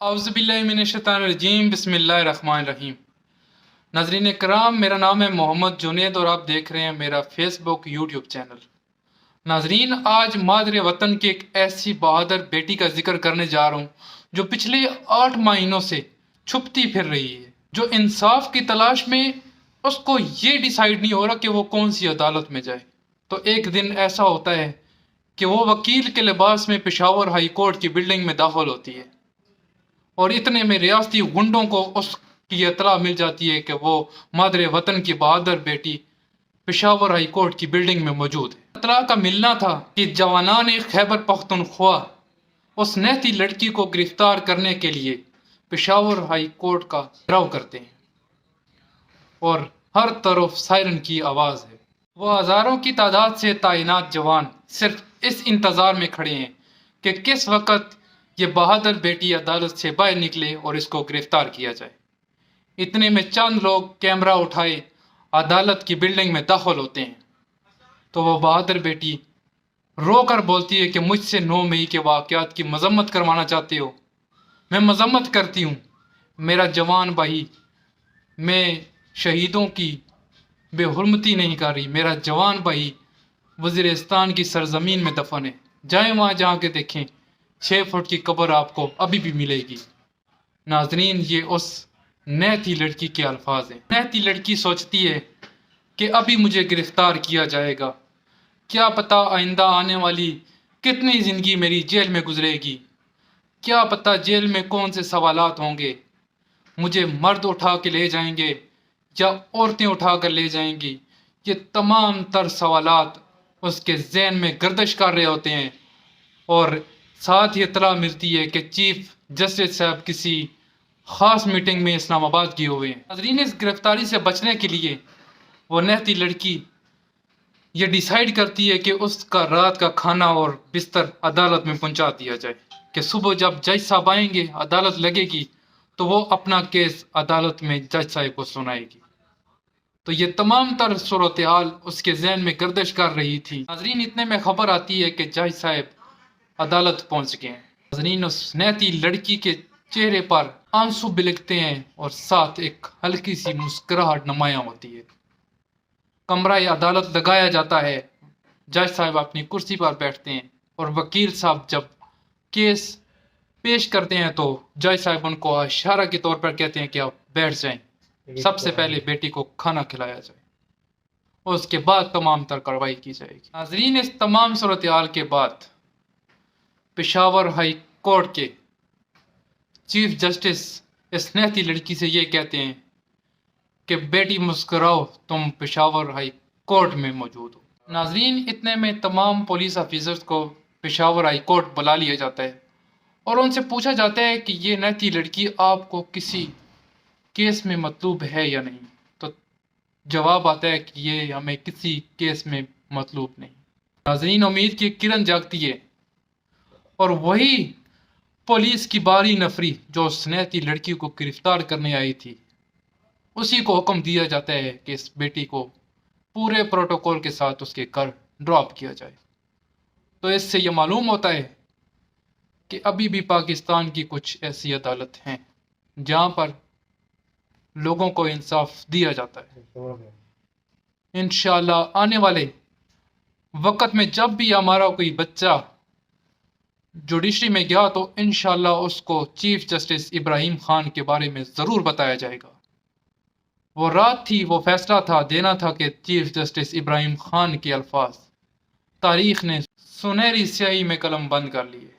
اعوذ باللہ من الشیطان الرجیم، بسم اللہ الرحمن الرحیم۔ ناظرین کرام، میرا نام ہے محمد جنید اور آپ دیکھ رہے ہیں میرا فیس بک یوٹیوب چینل۔ ناظرین، آج مادر وطن کی ایک ایسی بہادر بیٹی کا ذکر کرنے جا رہا ہوں جو پچھلے 8 مہینوں سے چھپتی پھر رہی ہے، جو انصاف کی تلاش میں اس کو یہ ڈیسائیڈ نہیں ہو رہا کہ وہ کون سی عدالت میں جائے۔ تو ایک دن ایسا ہوتا ہے کہ وہ وکیل کے لباس میں پشاور ہائی کورٹ کی بلڈنگ میں داخل ہوتی ہے، اور اتنے میں ریاستی گنڈوں کو اس کی اطلاع مل جاتی ہے کہ وہ مادر وطن کی بہادر بیٹی پشاور ہائی کورٹ کی بلڈنگ میں موجود ہے۔ اطلاع کا ملنا تھا کہ جوانان خیبر پختونخوا اس نہتی لڑکی کو گرفتار کرنے کے لیے پشاور ہائی کورٹ کا گھیراؤ کرتے ہیں، اور ہر طرف سائرن کی آواز ہے۔ وہ ہزاروں کی تعداد سے تعینات جوان صرف اس انتظار میں کھڑے ہیں کہ کس وقت یہ بہادر بیٹی عدالت سے باہر نکلے اور اس کو گرفتار کیا جائے۔ اتنے میں چند لوگ کیمرہ اٹھائے عدالت کی بلڈنگ میں داخل ہوتے ہیں تو وہ بہادر بیٹی رو کر بولتی ہے کہ مجھ سے 9 مئی کے واقعات کی مذمت کروانا چاہتے ہو؟ میں مذمت کرتی ہوں، میرا جوان بھائی، میں شہیدوں کی بے حرمتی نہیں کر رہی، میرا جوان بھائی وزیرستان کی سرزمین میں دفن ہے، جائیں وہاں جا کے دیکھیں، 6 فٹ کی قبر آپ کو ابھی بھی ملے گی۔ ناظرین، یہ اس نہتی لڑکی کے الفاظ ہیں۔ نہتی لڑکی سوچتی ہے کہ ابھی مجھے گرفتار کیا جائے گا، کیا پتا آئندہ آنے والی کتنی زندگی میری جیل میں گزرے گی، کیا پتا جیل میں کون سے سوالات ہوں گے، مجھے مرد اٹھا کے لے جائیں گے یا عورتیں اٹھا کر لے جائیں گی۔ یہ تمام تر سوالات اس کے ذہن میں گردش کر رہے ہوتے ہیں، اور ساتھ ہی اطلاع ملتی ہے کہ چیف جسٹس صاحب کسی خاص میٹنگ میں اسلام آباد کیے ہوئے ہیں۔ ناظرین، اس گرفتاری سے بچنے کے لیے وہ نہتی لڑکی یہ ڈیسائیڈ کرتی ہے کہ اس کا رات کا کھانا اور بستر عدالت میں پہنچا دیا جائے، کہ صبح جب جج صاحب آئیں گے، عدالت لگے گی تو وہ اپنا کیس عدالت میں جج صاحب کو سنائے گی۔ تو یہ تمام تر صورتحال اس کے ذہن میں گردش کر رہی تھی۔ ناظرین، اتنے میں خبر آتی ہے کہ جج صاحب عدالت پہنچ گئے ہیں۔ ناظرین، اس نہتی لڑکی کے چہرے پر آنسو بلکتے ہیں اور ساتھ ایک ہلکی سی مسکراہٹ نمایاں ہوتی ہے۔ کمرہ عدالت لگایا جاتا ہے، جج صاحب اپنی کرسی پر بیٹھتے ہیں، اور وکیل صاحب جب کیس پیش کرتے ہیں تو جج صاحب ان کو اشارہ کے طور پر کہتے ہیں کہ آپ بیٹھ جائیں، سب سے پہلے بیٹی کو کھانا کھلایا جائے، اور اس کے بعد تمام تر کارروائی کی جائے گی۔ ناظرین، اس تمام صورتحال کے بعد پشاور ہائی کورٹ کے چیف جسٹس اس نہتی لڑکی سے یہ کہتے ہیں کہ بیٹی مسکراؤ، تم پشاور ہائی کورٹ میں موجود ہو۔ ناظرین، اتنے میں تمام پولیس آفیسرز کو پشاور ہائی کورٹ بلا لیا جاتا ہے، اور ان سے پوچھا جاتا ہے کہ یہ نہتی لڑکی آپ کو کسی کیس میں مطلوب ہے یا نہیں۔ تو جواب آتا ہے کہ یہ ہمیں کسی کیس میں مطلوب نہیں۔ ناظرین، امید کی کرن جاگتی ہے، اور وہی پولیس کی باری نفری جو اس نہتی لڑکی کو گرفتار کرنے آئی تھی، اسی کو حکم دیا جاتا ہے کہ اس بیٹی کو پورے پروٹوکول کے ساتھ اس کے گھر ڈراپ کیا جائے۔ تو اس سے یہ معلوم ہوتا ہے کہ ابھی بھی پاکستان کی کچھ ایسی عدالت ہیں جہاں پر لوگوں کو انصاف دیا جاتا ہے۔ انشاءاللہ آنے والے وقت میں جب بھی ہمارا کوئی بچہ جوڈیشری میں گیا تو انشاءاللہ اس کو چیف جسٹس ابراہیم خان کے بارے میں ضرور بتایا جائے گا۔ وہ رات تھی، وہ فیصلہ تھا دینا تھا کہ چیف جسٹس ابراہیم خان کے الفاظ تاریخ نے سنہری سیاہی میں قلم بند کر لیے۔